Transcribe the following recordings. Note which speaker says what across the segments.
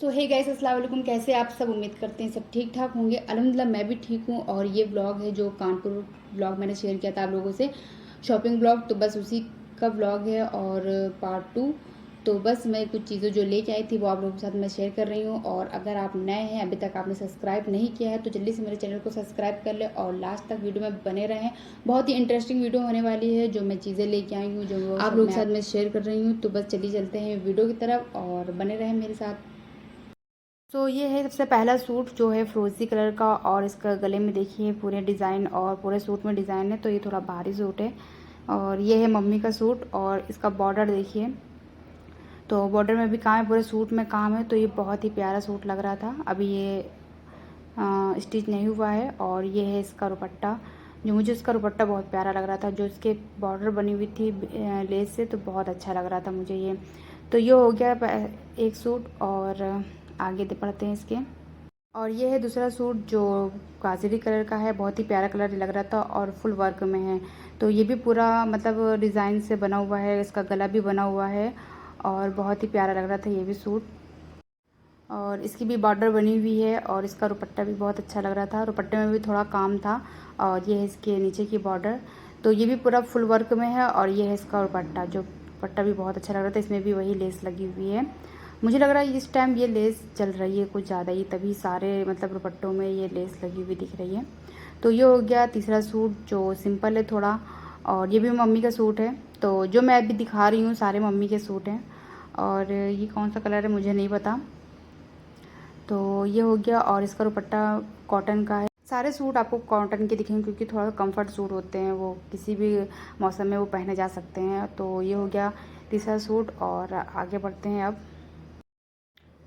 Speaker 1: सो hey guys, अस्सलाम वालेकुम। कैसे आप सब? उम्मीद करते हैं सब ठीक ठाक होंगे। अल्हम्दुलिल्लाह मैं भी ठीक हूँ। और ये ब्लॉग है जो कानपुर ब्लॉग मैंने शेयर किया था आप लोगों से, शॉपिंग ब्लॉग, तो बस उसी का ब्लॉग है और पार्ट 2। तो बस मैं कुछ चीज़ें जो लेके आई थी वो आप लोगों के साथ मैं शेयर कर रही हूँ। और अगर आप नए हैं, अभी तक आपने सब्सक्राइब नहीं किया है, तो जल्दी से मेरे चैनल को सब्सक्राइब कर ले और लास्ट तक वीडियो में बने रहें। बहुत ही इंटरेस्टिंग वीडियो होने वाली है जो मैं चीज़ें लेके आई हूँ, जो आप लोगों के साथ मैं शेयर कर रही हूँ। तो बस चलिए चलते हैं वीडियो की तरफ और बने रहें मेरे साथ। तो ये है सबसे पहला सूट जो है फ़िरोज़ी कलर का, और इसका गले में देखिए पूरे डिज़ाइन और पूरे सूट में डिज़ाइन है, तो ये थोड़ा भारी सूट है। और ये है मम्मी का सूट और इसका बॉर्डर देखिए, तो बॉर्डर में भी काम है, पूरे सूट में काम है। तो ये बहुत ही प्यारा सूट लग रहा था। अभी ये स्टिच नहीं हुआ है। और ये है इसका दुपट्टा, जो मुझे इसका दुपट्टा बहुत प्यारा लग रहा था, जो इसके बॉर्डर बनी हुई थी लेस से, तो बहुत अच्छा लग रहा था मुझे ये। तो ये हो गया एक सूट। और आगे बढ़ते हैं इसके। और ये है दूसरा सूट जो गाजरी कलर का है, बहुत ही प्यारा कलर लग रहा था और फुल वर्क में है। तो ये भी पूरा मतलब डिज़ाइन से बना हुआ है, इसका गला भी बना हुआ है और बहुत ही प्यारा लग रहा था ये भी सूट। और इसकी भी बॉर्डर बनी हुई है और इसका दुपट्टा भी बहुत अच्छा लग रहा था, दुपट्टे में भी थोड़ा काम था। और ये है इसके नीचे की बॉर्डर, तो ये भी पूरा फुल वर्क में है। और ये है इसका दुपट्टा, जो दुपट्टा भी बहुत अच्छा लग रहा था, इसमें भी वही लेस लगी हुई है। मुझे लग रहा है इस टाइम ये लेस चल रही है कुछ ज़्यादा ही, तभी सारे मतलब दुपट्टों में ये लेस लगी हुई दिख रही है। तो ये हो गया तीसरा सूट जो सिंपल है थोड़ा, और ये भी मम्मी का सूट है। तो जो मैं अभी दिखा रही हूँ सारे मम्मी के सूट हैं। और ये कौन सा कलर है मुझे नहीं पता। तो ये हो गया। और इसका दुपट्टा कॉटन का है। सारे सूट आपको कॉटन के दिखेंगे क्योंकि थोड़ा कंफर्ट सूट होते हैं, वो किसी भी मौसम में वो पहने जा सकते हैं। तो ये हो गया तीसरा सूट और आगे बढ़ते हैं अब।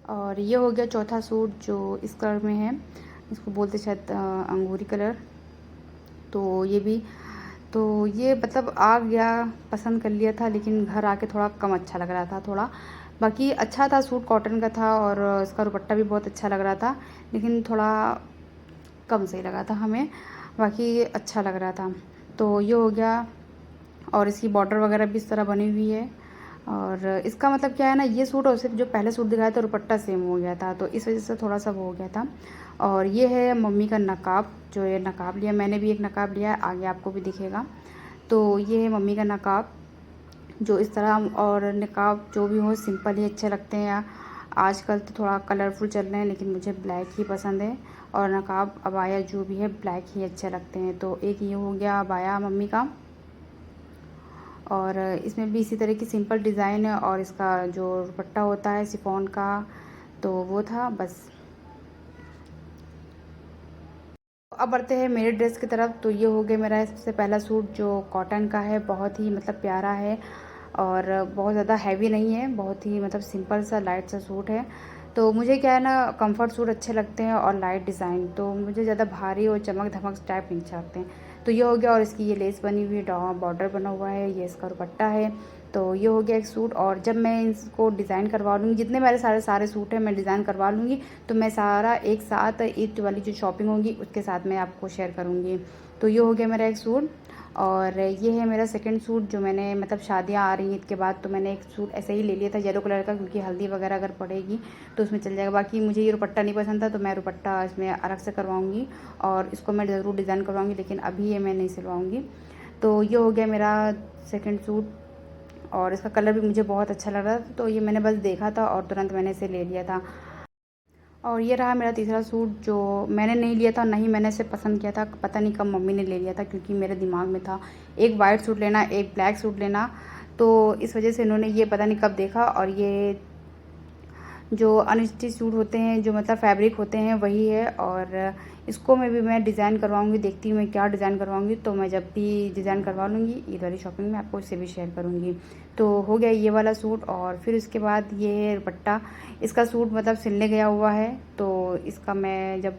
Speaker 1: और ये हो गया चौथा सूट जो इस कलर में है, इसको बोलते शायद अंगूरी कलर। तो ये भी, तो ये मतलब आ गया, पसंद कर लिया था, लेकिन घर आके थोड़ा कम अच्छा लग रहा था थोड़ा। बाकी अच्छा था, सूट कॉटन का था और इसका दुपट्टा भी बहुत अच्छा लग रहा था, लेकिन थोड़ा कम सही लगा था हमें, बाकी अच्छा लग रहा था। तो ये हो गया। और इसकी बॉर्डर वगैरह भी इस तरह बनी हुई है। और इसका मतलब क्या है ना, ये सूट और सिर्फ जो पहले सूट दिखाया था दुपट्टा सेम हो गया था, तो इस वजह से थोड़ा सा वो हो गया था। और ये है मम्मी का नकाब, जो ये नकाब लिया, मैंने भी एक नकाब लिया है, आगे आपको भी दिखेगा। तो ये है मम्मी का नकाब, जो इस तरह, और नकाब जो भी हो सिंपल ही अच्छे लगते हैं। आजकल तो थोड़ा कलरफुल चल रहे हैं, लेकिन मुझे ब्लैक ही पसंद है। और नकाब अबाया जो भी है ब्लैक ही अच्छे लगते हैं। तो एक ये हो गया अबाया मम्मी का, और इसमें भी इसी तरह की सिंपल डिज़ाइन है। और इसका जो दुपट्टा होता है शिफॉन का, तो वो था बस। अब बढ़ते हैं मेरे ड्रेस की तरफ। तो ये हो गया मेरा सबसे पहला सूट जो कॉटन का है, बहुत ही मतलब प्यारा है और बहुत ज़्यादा हैवी नहीं है, बहुत ही मतलब सिंपल सा लाइट सा सूट है। तो मुझे क्या है ना, कंफर्ट सूट अच्छे लगते हैं और लाइट डिज़ाइन, तो मुझे ज़्यादा भारी और चमक धमक टाइप नहीं अच्छे लगते हैं। तो ये हो गया। और इसकी ये लेस बनी हुई है, बॉर्डर बना हुआ है, ये इसका दुपट्टा है। तो ये हो गया एक सूट। और जब मैं इसको डिज़ाइन करवा लूँगी, जितने मेरे सारे सारे सूट हैं मैं डिज़ाइन करवा लूँगी, तो मैं सारा एक साथ ईद वाली जो शॉपिंग होगी उसके साथ मैं आपको शेयर करूँगी। तो ये हो गया मेरा एक सूट। और ये है मेरा सेकंड सूट, जो मैंने मतलब शादियाँ आ रही हैं ईद के बाद, तो मैंने एक सूट ऐसे ही ले लिया था येलो कलर का, क्योंकि हल्दी वगैरह अगर पड़ेगी तो उसमें चल जाएगा। बाकी मुझे ये दुपट्टा नहीं पसंद था, तो मैं दुपट्टा इसमें अलग से करवाऊँगी और इसको मैं ज़रूर डिज़ाइन करवाऊँगी, लेकिन अभी ये मैं नहीं सिलवाऊँगी। तो ये हो गया मेरा सेकेंड सूट, और इसका कलर भी मुझे बहुत अच्छा लग रहा था, तो ये मैंने बस देखा था और तुरंत मैंने इसे ले लिया था। और ये रहा मेरा तीसरा सूट, जो मैंने नहीं लिया था, ना ही मैंने इसे पसंद किया था, पता नहीं कब मम्मी ने ले लिया था, क्योंकि मेरे दिमाग में था एक वाइट सूट लेना, एक ब्लैक सूट लेना, तो इस वजह से इन्होंने ये पता नहीं कब देखा। और ये जो अनस्टिच सूट होते हैं, जो मतलब फैब्रिक होते हैं, वही है। और इसको मैं डिज़ाइन करवाऊँगी, देखती हूँ मैं क्या डिज़ाइन करवाऊँगी। तो मैं जब भी डिज़ाइन करवा लूँगी ईद वाली शॉपिंग में, आपको इससे भी शेयर करूँगी। तो हो गया ये वाला सूट। और फिर उसके बाद ये है दुपट्टा, इसका सूट मतलब सिलने गया हुआ है, तो इसका मैं जब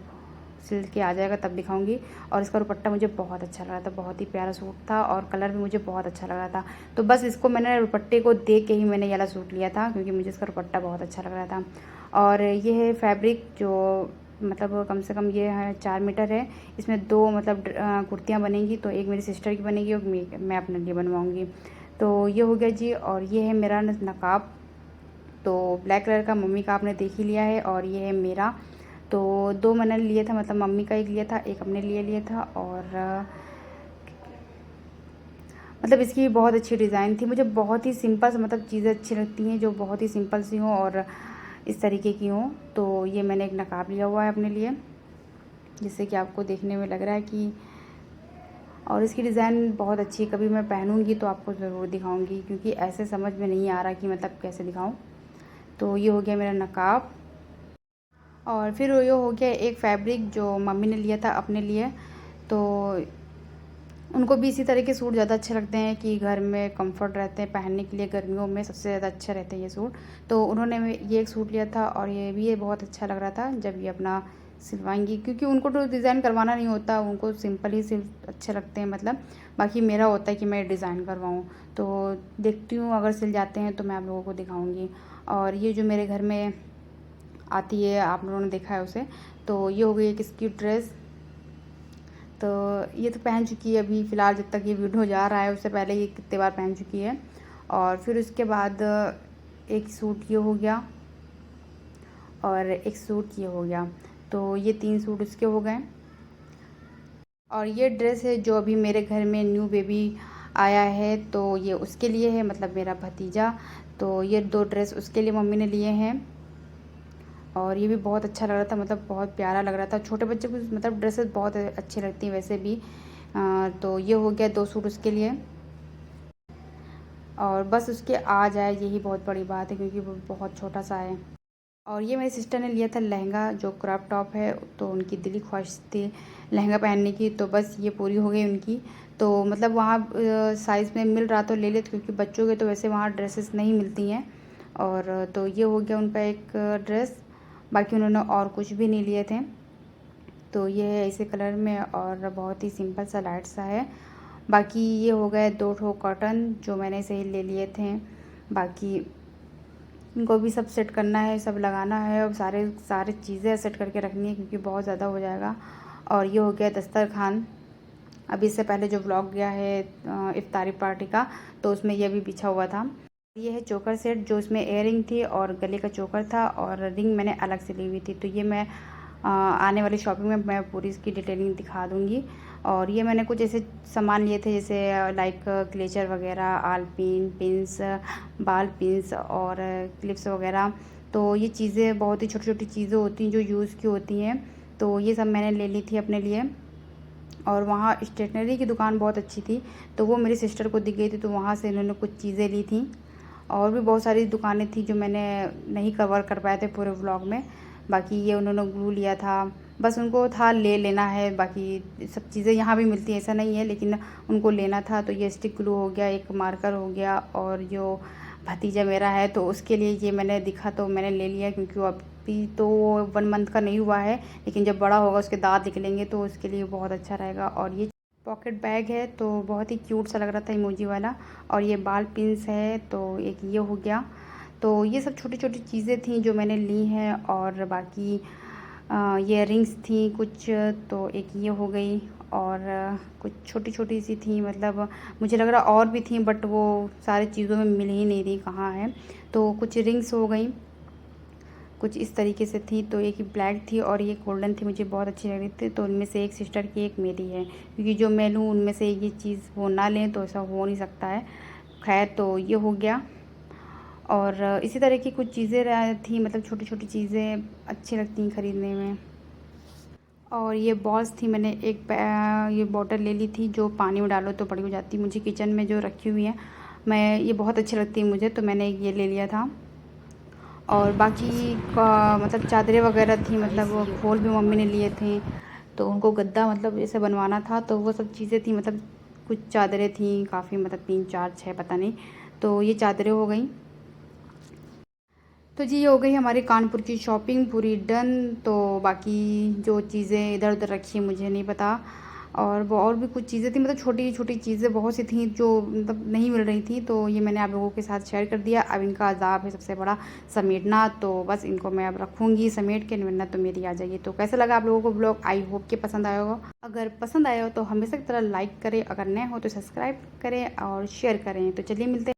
Speaker 1: सिल के आ जाएगा तब दिखाऊंगी। और इसका दुपट्टा मुझे बहुत अच्छा लगा था, बहुत ही प्यारा सूट था और कलर भी मुझे बहुत अच्छा लगा था। तो बस इसको मैंने दुपट्टे को देख के ही मैंने ये वाला सूट लिया था, क्योंकि मुझे इसका दुपट्टा बहुत अच्छा लग रहा था। और ये है फैब्रिक, जो मतलब कम से कम ये है 4 मीटर है। इसमें 2 मतलब कुर्तियाँ बनेंगी, तो एक मेरी सिस्टर की बनेगी और मैं अपने लिए बनवाऊँगी। तो ये हो गया जी। और ये है मेरा नकाब, तो ब्लैक कलर का मम्मी का आपने देख ही लिया है और ये है मेरा। तो 2 मैंने लिए था, मतलब मम्मी का एक लिया था, एक अपने लिए लिया था। और मतलब इसकी बहुत अच्छी डिज़ाइन थी। मुझे बहुत ही सिंपल सा मतलब चीज़ें अच्छी लगती हैं जो बहुत ही सिंपल सी हों और इस तरीके की हों। तो ये मैंने एक नकाब लिया हुआ है अपने लिए, जिससे कि आपको देखने में लग रहा है कि, और इसकी डिज़ाइन बहुत अच्छी है। कभी मैं पहनूंगी तो आपको ज़रूर दिखाऊंगी, क्योंकि ऐसे समझ में नहीं आ रहा कि मतलब कैसे दिखाऊं। तो ये हो गया मेरा नकाब। और फिर ये हो गया एक फैब्रिक जो मम्मी ने लिया था अपने लिए। तो उनको भी इसी तरह के सूट ज़्यादा अच्छे लगते हैं कि घर में कंफर्ट रहते हैं पहनने के लिए, गर्मियों में सबसे ज़्यादा अच्छे रहते हैं ये सूट। तो उन्होंने ये एक सूट लिया था और ये बहुत अच्छा लग रहा था जब ये अपना सिलवाएंगी, क्योंकि उनको तो डिज़ाइन करवाना नहीं होता, उनको सिंपल ही सिर्फ अच्छे लगते हैं मतलब। बाकी मेरा होता है कि मैं डिज़ाइन करवाऊँ। तो देखती हूँ अगर सिल जाते हैं तो मैं आप लोगों को दिखाऊँगी। और ये जो मेरे घर में आती है, आप लोगों ने देखा है उसे। तो ये हो गई एक इसकी ड्रेस। तो ये तो पहन चुकी है अभी फ़िलहाल, जब तक ये वीडियो जा रहा है उससे पहले ये कितने बार पहन चुकी है। और फिर उसके बाद एक सूट ये हो गया और एक सूट ये हो गया। तो ये 3 सूट उसके हो गए। और ये ड्रेस है जो अभी मेरे घर में न्यू बेबी आया है, तो ये उसके लिए है, मतलब मेरा भतीजा। तो ये 2 ड्रेस उसके लिए मम्मी ने लिए हैं। और ये भी बहुत अच्छा लग रहा था, मतलब बहुत प्यारा लग रहा था। छोटे बच्चे को मतलब ड्रेसेस बहुत अच्छी लगती हैं वैसे भी। तो ये हो गया 2 सूट उसके लिए। और बस उसके आ जाए यही बहुत बड़ी बात है, क्योंकि वो बहुत छोटा सा है। और ये मेरी सिस्टर ने लिया था लहंगा जो क्रॉप टॉप है, तो उनकी दिली ख्वाहिश थी लहंगा पहनने की, तो बस ये पूरी हो गई उनकी। तो मतलब वहाँ साइज़ में मिल रहा तो ले लेते, क्योंकि बच्चों के तो वैसे वहाँ ड्रेसेस नहीं मिलती हैं। और तो ये हो गया उनका एक ड्रेस। बाकी उन्होंने और कुछ भी नहीं लिए थे। तो ये है इसी कलर में और बहुत ही सिंपल सा लाइट सा है। बाकी ये हो गए 2 ठो कॉटन जो मैंने इसे ले लिए थे। बाकी इनको भी सब सेट करना है, सब लगाना है और सारे चीज़ें सेट करके रखनी है, क्योंकि बहुत ज़्यादा हो जाएगा। और ये हो गया दस्तरखान। अभी इससे पहले जो व्लॉग गया है इफ्तारी पार्टी का, तो उसमें ये भी बिछा हुआ था। ये है चोकर सेट जो इसमें इयररिंग थी और गले का चोकर था, और रिंग मैंने अलग से ली हुई थी। तो ये मैं आने वाली शॉपिंग में मैं पूरी इसकी डिटेलिंग दिखा दूँगी। और ये मैंने कुछ ऐसे सामान लिए थे जैसे लाइक क्लेचर वगैरह, आलपिन पिन्स, बाल पिन्स और क्लिप्स वगैरह। तो ये चीज़ें बहुत ही छोटी छोटी चीज़ें होती हैं जो यूज़ की होती हैं। तो ये सब मैंने ले ली थी अपने लिए। और वहाँ स्टेशनरी की दुकान बहुत अच्छी थी, तो वो मेरी सिस्टर को दिख गई थी, तो वहाँ से इन्होंने कुछ चीज़ें ली थी। और भी बहुत सारी दुकानें थी जो मैंने नहीं कवर कर पाए थे पूरे व्लॉग में। बाकी ये उन्होंने ग्लू लिया था, बस उनको था ले लेना है। बाकी सब चीज़ें यहाँ भी मिलती हैं ऐसा नहीं है, लेकिन उनको लेना था। तो ये स्टिक ग्लू हो गया, एक मार्कर हो गया, और जो भतीजा मेरा है तो उसके लिए ये मैंने दिखा तो मैंने ले लिया, क्योंकि वो अभी तो 1 मंथ का नहीं हुआ है, लेकिन जब बड़ा होगा उसके दांत निकलेंगे तो उसके लिए बहुत अच्छा रहेगा। और ये पॉकेट बैग है तो बहुत ही क्यूट सा लग रहा था इमोजी वाला। और ये बाल पिन्स है, तो एक ये हो गया। तो ये सब छोटी छोटी चीज़ें थी जो मैंने ली हैं। और बाकी ये रिंग्स थी कुछ, तो एक ये हो गई। और कुछ छोटी छोटी सी थी, मतलब मुझे लग रहा और भी थी, बट वो सारी चीज़ों में मिल ही नहीं रही कहाँ है। तो कुछ रिंग्स हो गई, कुछ इस तरीके से थी। तो एक ही ब्लैक थी और ये गोल्डन थी, मुझे बहुत अच्छी लग रही थी। तो उनमें से एक सिस्टर की एक मेरी है, क्योंकि जो मैं लूँ उनमें से ये चीज़ वो ना लें तो ऐसा हो नहीं सकता है। खैर, तो ये हो गया। और इसी तरह की कुछ चीज़ें थी, मतलब छोटी छोटी चीज़ें अच्छी लगती हैं ख़रीदने में। और ये बॉल्स थी, मैंने एक ये बॉटल ले ली थी जो पानी में डालो तो बड़ी हो जाती है। मुझे किचन में जो रखी हुई है मैं, ये बहुत अच्छी लगती है मुझे, तो मैंने ये ले लिया था। और बाकी मतलब चादरें वगैरह थी, मतलब खोल भी मम्मी ने लिए थे, तो उनको गद्दा मतलब ऐसे बनवाना था, तो वो सब चीज़ें थी। मतलब कुछ चादरें थी काफ़ी, मतलब 3 4 6 पता नहीं। तो ये चादरें हो गई। तो जी, ये हो गई हमारी कानपुर की शॉपिंग पूरी डन। तो बाकी जो चीज़ें इधर उधर रखी मुझे नहीं पता। और वो और भी कुछ चीज़ें थी, मतलब छोटी छोटी चीज़ें बहुत सी थी जो मतलब नहीं मिल रही थी, तो ये मैंने आप लोगों के साथ शेयर कर दिया। अब इनका अज़ाब है सबसे बड़ा समेटना, तो बस इनको मैं अब रखूँगी समेट के, वरना तो मेरी आ जाएगी। तो कैसा लगा आप लोगों को ब्लॉग? आई होप कि पसंद आया होगा। अगर पसंद आया हो तो हमेशा की तरह लाइक करें, अगर नए हो तो सब्सक्राइब करें और शेयर करें। तो चलिए मिलते हैं।